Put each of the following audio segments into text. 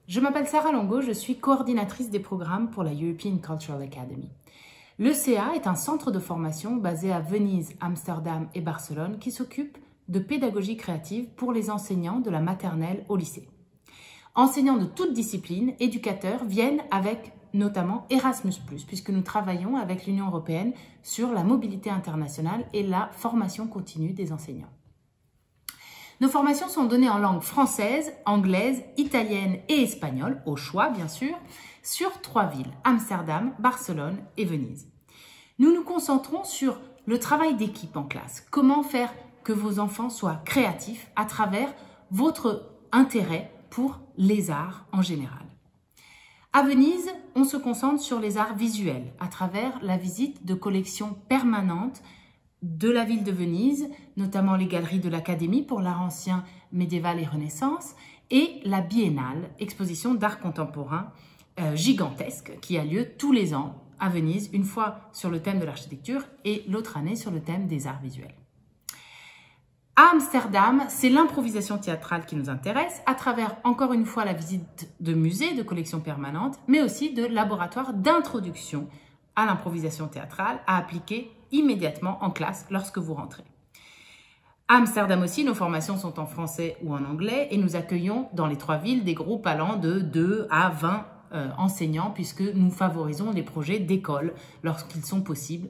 Je m'appelle Sarah Longo, je suis coordinatrice des programmes pour la European Cultural Academy. L'ECA est un centre de formation basé à Venise, Amsterdam et Barcelone qui s'occupe de pédagogie créative pour les enseignants de la maternelle au lycée. Enseignants de toutes disciplines, éducateurs viennent avec notamment Erasmus+, puisque nous travaillons avec l'Union européenne sur la mobilité internationale et la formation continue des enseignants. Nos formations sont données en langue française, anglaise, italienne et espagnole, au choix bien sûr, sur 3 villes, Amsterdam, Barcelone et Venise. Nous nous concentrons sur le travail d'équipe en classe, comment faire que vos enfants soient créatifs à travers votre intérêt pour les arts en général. À Venise, on se concentre sur les arts visuels à travers la visite de collections permanentes de la ville de Venise, notamment les galeries de l'Académie pour l'art ancien, médiéval et Renaissance, et la Biennale, exposition d'art contemporain gigantesque qui a lieu tous les ans à Venise, une fois sur le thème de l'architecture et l'autre année sur le thème des arts visuels. À Amsterdam, c'est l'improvisation théâtrale qui nous intéresse à travers, encore une fois, la visite de musées, de collections permanentes, mais aussi de laboratoires d'introduction à l'improvisation théâtrale à appliquer immédiatement en classe lorsque vous rentrez. À Amsterdam aussi, nos formations sont en français ou en anglais et nous accueillons dans les 3 villes des groupes allant de 2 à 20 enseignants puisque nous favorisons les projets d'école lorsqu'ils sont possibles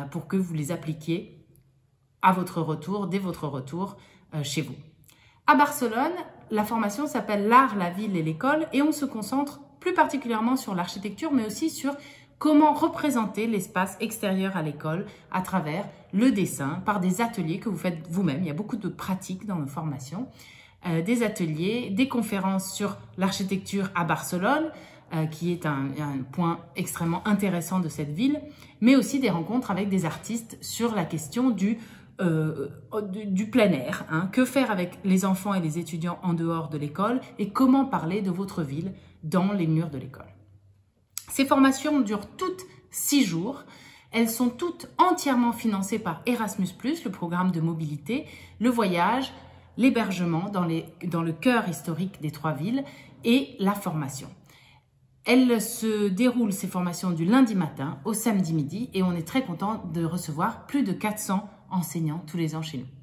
pour que vous les appliquiez à votre retour, dès votre retour chez vous. À Barcelone, la formation s'appelle l'art, la ville et l'école et on se concentre plus particulièrement sur l'architecture mais aussi sur comment représenter l'espace extérieur à l'école à travers le dessin, par des ateliers que vous faites vous-même. Il y a beaucoup de pratiques dans nos formations. Des ateliers, des conférences sur l'architecture à Barcelone, qui est un point extrêmement intéressant de cette ville, mais aussi des rencontres avec des artistes sur la question du plein air. Que faire avec les enfants et les étudiants en dehors de l'école et comment parler de votre ville dans les murs de l'école. Ces formations durent toutes 6 jours. Elles sont toutes entièrement financées par Erasmus+, le programme de mobilité, le voyage, l'hébergement dans le cœur historique des 3 villes et la formation. Elles se déroulent, ces formations, du lundi matin au samedi midi et on est très content de recevoir plus de 400 enseignants tous les ans chez nous.